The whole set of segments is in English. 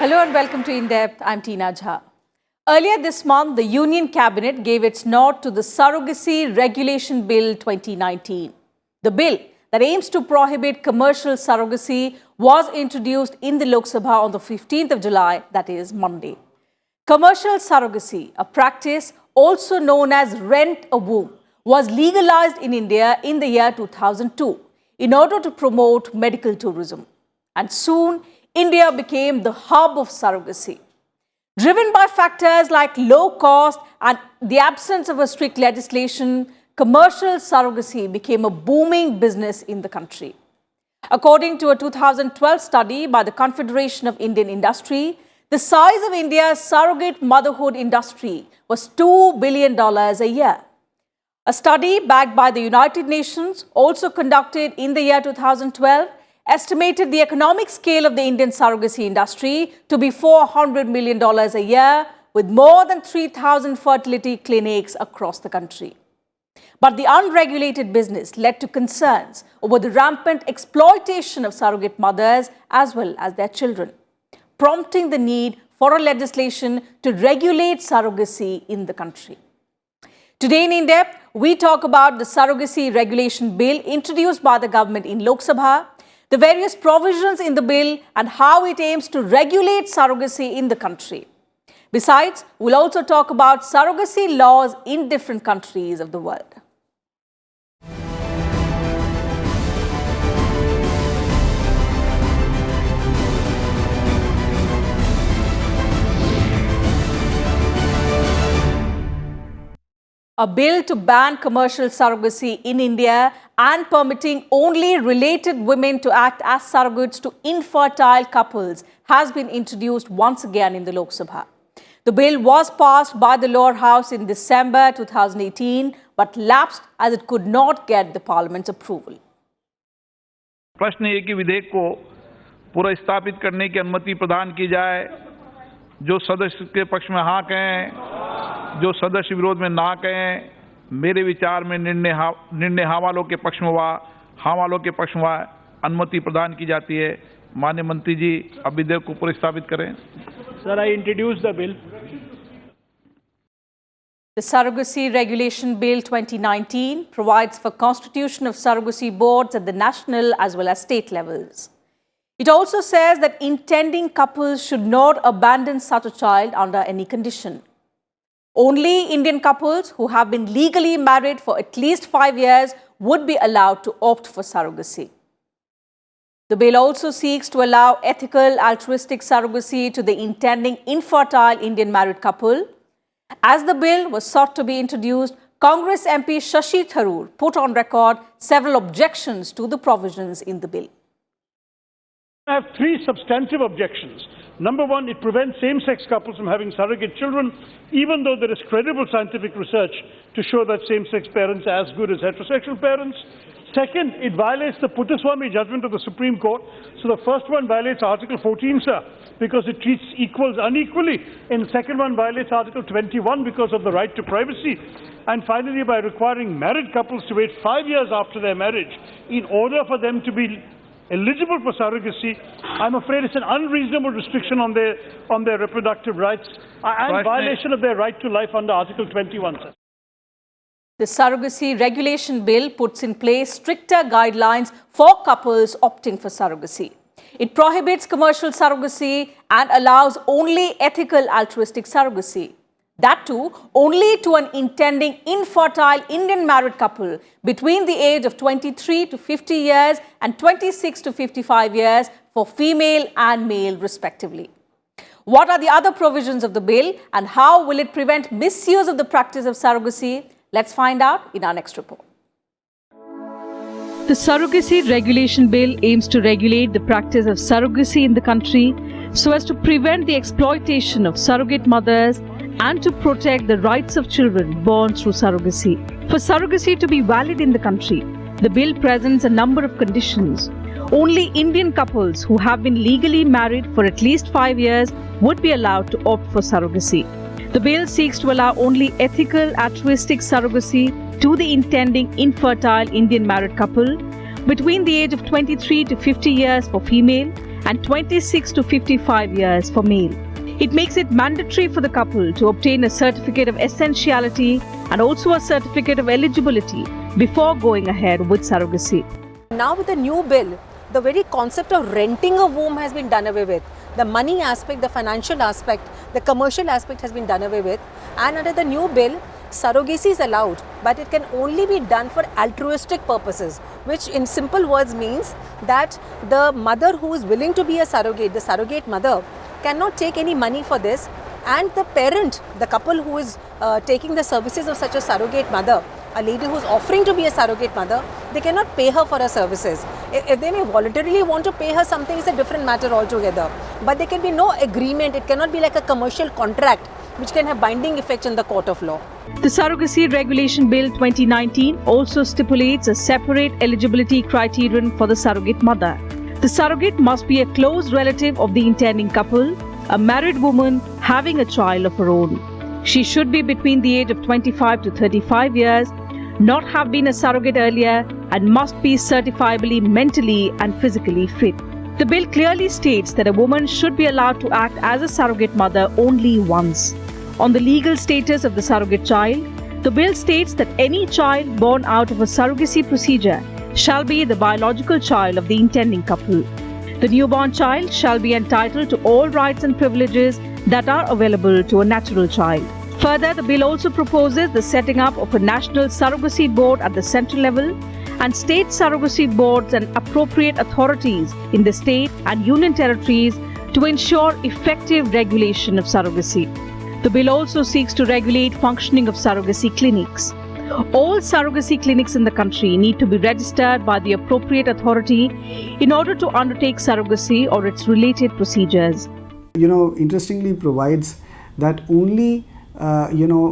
Hello and welcome to In Depth. I'm Teena Jha. Earlier this month, the Union Cabinet gave its nod to the Surrogacy Regulation Bill 2019. The bill that aims to prohibit commercial surrogacy was introduced in the Lok Sabha on the 15th of July, that is Monday. Commercial surrogacy, a practice also known as rent a womb, was legalized in India in the year 2002 in order to promote medical tourism. And soon, India became the hub of surrogacy. Driven by factors like low cost and the absence of a strict legislation, commercial surrogacy became a booming business in the country. According to a 2012 study by the Confederation of Indian Industry, the size of India's surrogate motherhood industry was $2 billion a year. A study backed by the United Nations, also conducted in the year 2012, estimated the economic scale of the Indian surrogacy industry to be $400 million a year, with more than 3,000 fertility clinics across the country. But the unregulated business led to concerns over the rampant exploitation of surrogate mothers as well as their children, prompting the need for a legislation to regulate surrogacy in the country. Today in In-Depth, we talk about the Surrogacy Regulation Bill introduced by the government in Lok Sabha, the various provisions in the bill and how it aims to regulate surrogacy in the country. Besides, we'll also talk about surrogacy laws in different countries of the world. A bill to ban commercial surrogacy in India and permitting only related women to act as surrogates to infertile couples has been introduced once again in the Lok Sabha. The bill was passed by the lower house in December 2018 but lapsed as it could not get the Parliament's approval. प्रश्न ये कि विधेयक को पूरा स्थापित करने की अनुमति प्रदान की जाए। जो सदस्य के पक्ष में हाँ कहें, जो सदस्य विरोध में ना कहें। मेरे विचार में निर्णय हाँ वालों के पक्ष में हुआ, हाँ वालों के पक्ष में हुआ, अनुमति प्रदान की जाती है। माननीय मंत्री जी अब विधेयक को पुनर्स्थापित करें। Sir, I introduce the bill. The Surrogacy Regulation Bill 2019 provides for constitution of surrogacy boards at the national as well as state levels. It also says that intending couples should not abandon such a child under any condition. Only Indian couples who have been legally married for at least 5 years would be allowed to opt for surrogacy. The bill also seeks to allow ethical, altruistic surrogacy to the intending infertile Indian married couple. As the bill was sought to be introduced, Congress MP Shashi Tharoor put on record several objections to the provisions in the bill. I have three substantive objections. Number one, it prevents same-sex couples from having surrogate children, even though there is credible scientific research to show that same-sex parents are as good as heterosexual parents. Second, it violates the Puttaswamy judgment of the Supreme Court. So the first one violates Article 14, sir, because it treats equals unequally. And the second one violates Article 21 because of the right to privacy. And finally, by requiring married couples to wait 5 years after their marriage in order for them to be eligible for surrogacy, I'm afraid it's an unreasonable restriction on their reproductive rights and violation of their right to life under Article 21. Sir. The Surrogacy Regulation Bill puts in place stricter guidelines for couples opting for surrogacy. It prohibits commercial surrogacy and allows only ethical altruistic surrogacy. That too, only to an intending infertile Indian married couple between the age of 23 to 50 years and 26 to 55 years for female and male respectively. What are the other provisions of the bill and how will it prevent misuse of the practice of surrogacy? Let's find out in our next report. The Surrogacy Regulation Bill aims to regulate the practice of surrogacy in the country so as to prevent the exploitation of surrogate mothers and to protect the rights of children born through surrogacy. For surrogacy to be valid in the country, the bill presents a number of conditions. Only Indian couples who have been legally married for at least 5 years would be allowed to opt for surrogacy. The bill seeks to allow only ethical, altruistic surrogacy to the intending infertile Indian married couple between the age of 23 to 50 years for female and 26 to 55 years for male. It makes it mandatory for the couple to obtain a certificate of essentiality and also a certificate of eligibility before going ahead with surrogacy. Now with the new bill, the very concept of renting a womb has been done away with. The money aspect, the financial aspect, the commercial aspect has been done away with. And under the new bill, surrogacy is allowed, but it can only be done for altruistic purposes, which in simple words means that the mother who is willing to be a surrogate, the surrogate mother, cannot take any money for this, and the parent, the couple who is taking the services of such a surrogate mother, a lady who is offering to be a surrogate mother, they cannot pay her for her services. If they may voluntarily want to pay her something, it's a different matter altogether. But there can be no agreement, it cannot be like a commercial contract which can have binding effect in the court of law. The Surrogacy Regulation Bill 2019 also stipulates a separate eligibility criterion for the surrogate mother. The surrogate must be a close relative of the intending couple, a married woman having a child of her own. She should be between the age of 25 to 35 years, not have been a surrogate earlier, and must be certifiably mentally and physically fit. The bill clearly states that a woman should be allowed to act as a surrogate mother only once. On the legal status of the surrogate child, the bill states that any child born out of a surrogacy procedure shall be the biological child of the intending couple. The newborn child shall be entitled to all rights and privileges that are available to a natural child. Further, the bill also proposes the setting up of a national surrogacy board at the central level and state surrogacy boards and appropriate authorities in the state and union territories to ensure effective regulation of surrogacy. The bill also seeks to regulate functioning of surrogacy clinics. All surrogacy clinics in the country need to be registered by the appropriate authority in order to undertake surrogacy or its related procedures. Interestingly provides that only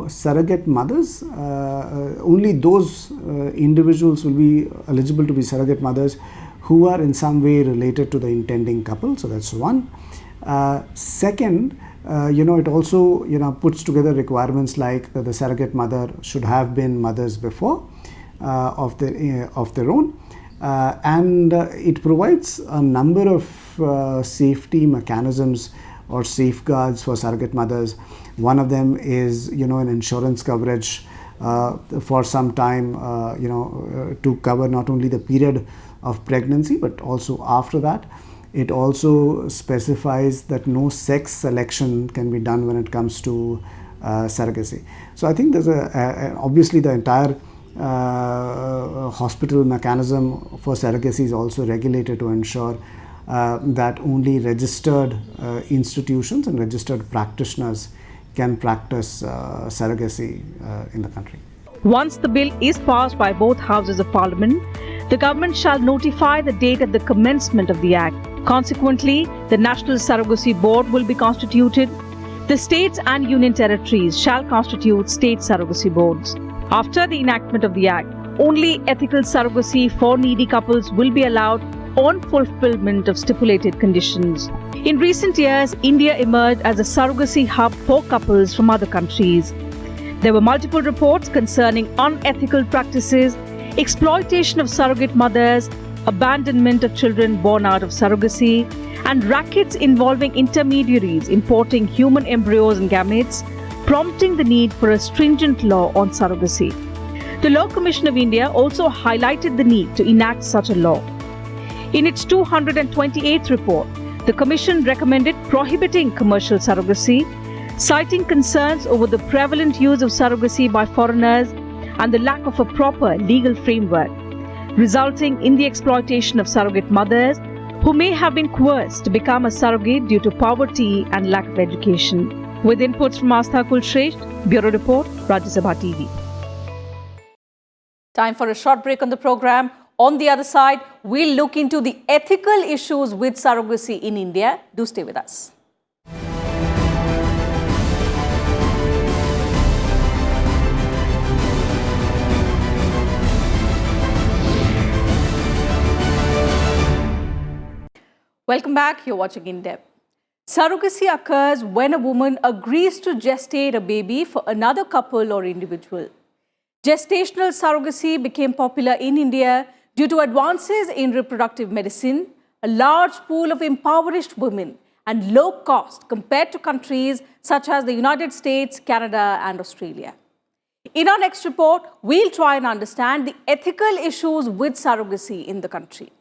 surrogate mothers, only those individuals will be eligible to be surrogate mothers who are in some way related to the intending couple. So that's one. Second, it also puts together requirements like that the surrogate mother should have been mothers before of their own, and it provides a number of safety mechanisms or safeguards for surrogate mothers. One of them is an insurance coverage for some time to cover not only the period of pregnancy but also after that. It also specifies that no sex selection can be done when it comes to surrogacy. So I think there's obviously the entire hospital mechanism for surrogacy is also regulated to ensure that only registered institutions and registered practitioners can practice surrogacy in the country. Once the bill is passed by both houses of parliament, the government shall notify the date of the commencement of the act. Consequently, the National Surrogacy Board will be constituted. The states and union territories shall constitute state surrogacy boards. After the enactment of the act, only ethical surrogacy for needy couples will be allowed on fulfillment of stipulated conditions. In recent years, India emerged as a surrogacy hub for couples from other countries. There were multiple reports concerning unethical practices, exploitation of surrogate mothers, abandonment of children born out of surrogacy, and rackets involving intermediaries importing human embryos and gametes, prompting the need for a stringent law on surrogacy. The Law Commission of India also highlighted the need to enact such a law. In its 228th report, the Commission recommended prohibiting commercial surrogacy, citing concerns over the prevalent use of surrogacy by foreigners and the lack of a proper legal framework, resulting in the exploitation of surrogate mothers who may have been coerced to become a surrogate due to poverty and lack of education. With inputs from Astha Kulshresht, Bureau Report, Rajya Sabha TV. Time for a short break on the program. On the other side, we'll look into the ethical issues with surrogacy in India. Do stay with us. Welcome back. You're watching In Depth. Surrogacy occurs when a woman agrees to gestate a baby for another couple or individual. Gestational surrogacy became popular in India due to advances in reproductive medicine, a large pool of impoverished women, and low cost compared to countries such as the United States, Canada, and Australia. In our next report, we'll try and understand the ethical issues with surrogacy in the country.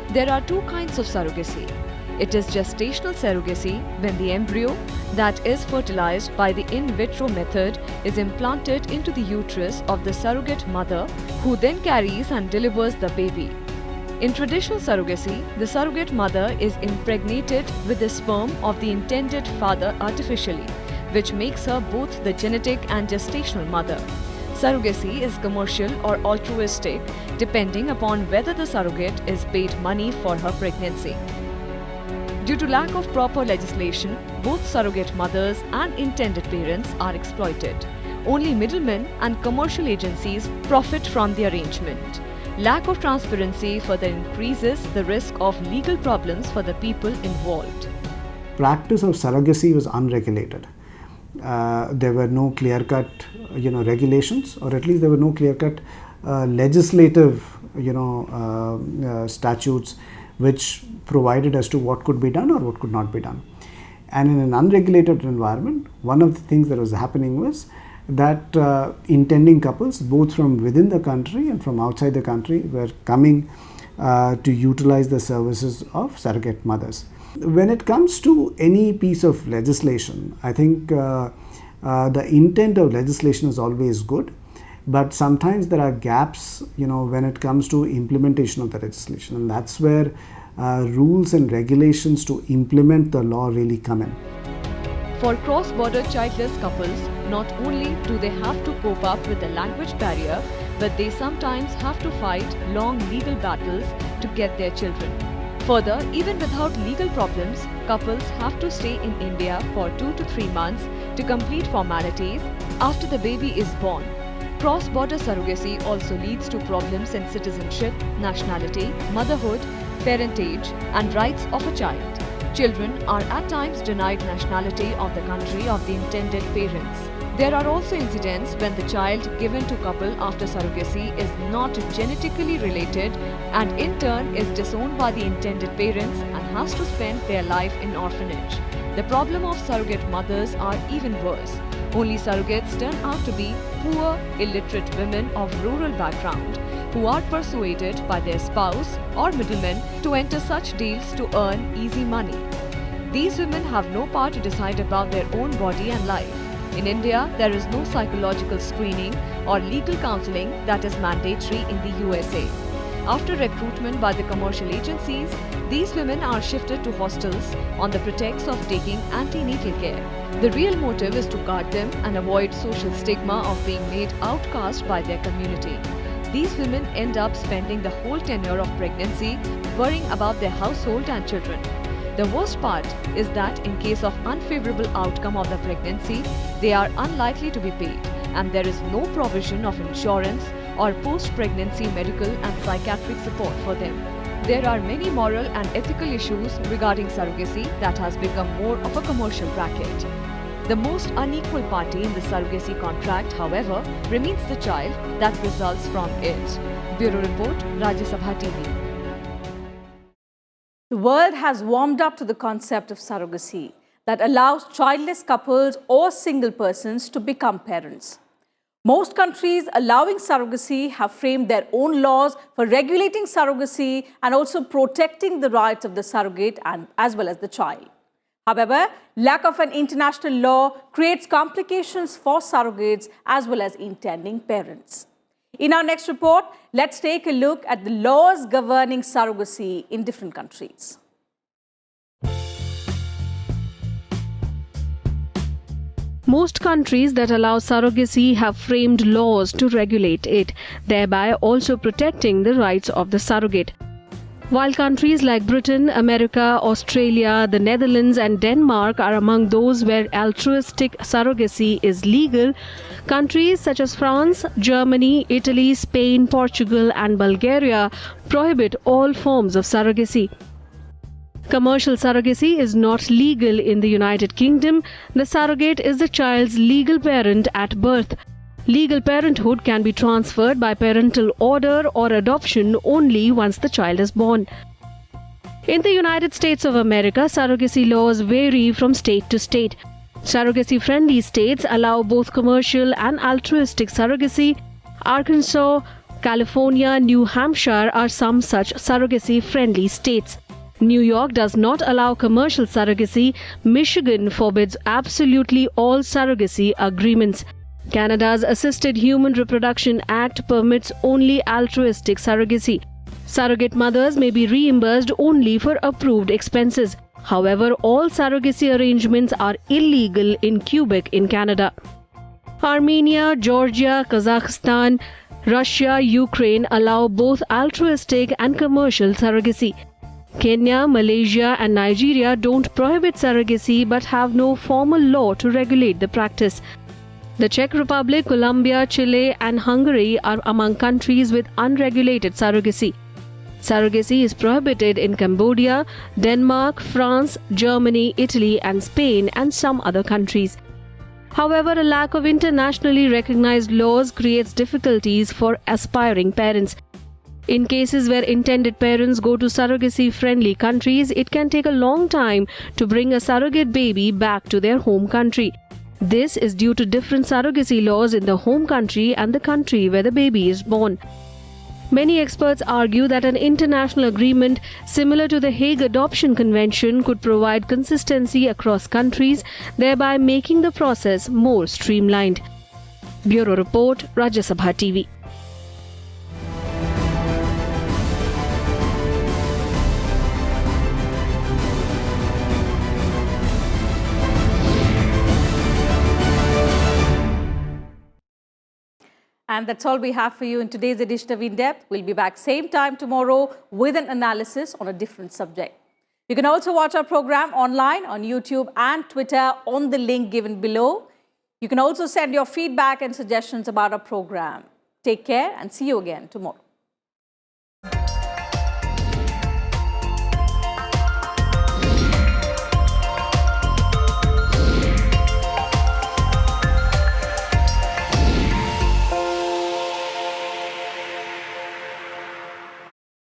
There are two kinds of surrogacy. It is gestational surrogacy, when the embryo that is fertilized by the in vitro method is implanted into the uterus of the surrogate mother, who then carries and delivers the baby. In traditional surrogacy, the surrogate mother is impregnated with the sperm of the intended father artificially, which makes her both the genetic and gestational mother. Surrogacy is commercial or altruistic, depending upon whether the surrogate is paid money for her pregnancy. Due to lack of proper legislation, both surrogate mothers and intended parents are exploited. Only middlemen and commercial agencies profit from the arrangement. Lack of transparency further increases the risk of legal problems for the people involved. Practice of surrogacy was unregulated. There were no clear-cut, regulations, or at least there were no clear-cut legislative, statutes which provided as to what could be done or what could not be done. And in an unregulated environment, one of the things that was happening was that intending couples, both from within the country and from outside the country, were coming to utilize the services of surrogate mothers. When it comes to any piece of legislation, I think the intent of legislation is always good, but sometimes there are gaps, when it comes to implementation of the legislation, and that's where rules and regulations to implement the law really come in. For cross-border childless couples, not only do they have to cope up with the language barrier, but they sometimes have to fight long legal battles to get their children. Further, even without legal problems, couples have to stay in India for 2 to 3 months to complete formalities after the baby is born. Cross-border surrogacy also leads to problems in citizenship, nationality, motherhood, parentage, and rights of a child. Children are at times denied nationality of the country of the intended parents. There are also incidents when the child given to couple after surrogacy is not genetically related and in turn is disowned by the intended parents and has to spend their life in orphanage. The problem of surrogate mothers are even worse. Only surrogates turn out to be poor, illiterate women of rural background who are persuaded by their spouse or middlemen to enter such deals to earn easy money. These women have no power to decide about their own body and life. In India, there is no psychological screening or legal counseling that is mandatory in the USA. After recruitment by the commercial agencies, these women are shifted to hostels on the pretext of taking antenatal care. The real motive is to guard them and avoid social stigma of being made outcast by their community. These women end up spending the whole tenure of pregnancy worrying about their household and children. The worst part is that in case of unfavorable outcome of the pregnancy, they are unlikely to be paid, and there is no provision of insurance or post-pregnancy medical and psychiatric support for them. There are many moral and ethical issues regarding surrogacy that has become more of a commercial racket. The most unequal party in the surrogacy contract, however, remains the child that results from it. Bureau Report, Rajya Sabha TV. The world has warmed up to the concept of surrogacy that allows childless couples or single persons to become parents. Most countries allowing surrogacy have framed their own laws for regulating surrogacy and also protecting the rights of the surrogate and as well as the child. However, lack of an international law creates complications for surrogates as well as intending parents. In our next report, let's take a look at the laws governing surrogacy in different countries. Most countries that allow surrogacy have framed laws to regulate it, thereby also protecting the rights of the surrogate. While countries like Britain, America, Australia, the Netherlands and Denmark are among those where altruistic surrogacy is legal, countries such as France, Germany, Italy, Spain, Portugal and Bulgaria prohibit all forms of surrogacy. Commercial surrogacy is not legal in the United Kingdom. The surrogate is the child's legal parent at birth. Legal parenthood can be transferred by parental order or adoption only once the child is born. In the United States of America, surrogacy laws vary from state to state. Surrogacy-friendly states allow both commercial and altruistic surrogacy. Arkansas, California, New Hampshire are some such surrogacy-friendly states. New York does not allow commercial surrogacy. Michigan forbids absolutely all surrogacy agreements. Canada's Assisted Human Reproduction Act permits only altruistic surrogacy. Surrogate mothers may be reimbursed only for approved expenses. However, all surrogacy arrangements are illegal in Quebec in Canada. Armenia, Georgia, Kazakhstan, Russia, Ukraine allow both altruistic and commercial surrogacy. Kenya, Malaysia and Nigeria don't prohibit surrogacy but have no formal law to regulate the practice. The Czech Republic, Colombia, Chile and Hungary are among countries with unregulated surrogacy. Surrogacy is prohibited in Cambodia, Denmark, France, Germany, Italy and Spain and some other countries. However, a lack of internationally recognized laws creates difficulties for aspiring parents. In cases where intended parents go to surrogacy-friendly countries, it can take a long time to bring a surrogate baby back to their home country. This is due to different surrogacy laws in the home country and the country where the baby is born. Many experts argue that an international agreement similar to the Hague Adoption Convention could provide consistency across countries, thereby making the process more streamlined. Bureau Report, Rajya Sabha TV. And that's all we have for you in today's edition of In Depth. We'll be back same time tomorrow with an analysis on a different subject. You can also watch our program online on YouTube and Twitter on the link given below. You can also send your feedback and suggestions about our program. Take care and see you again tomorrow.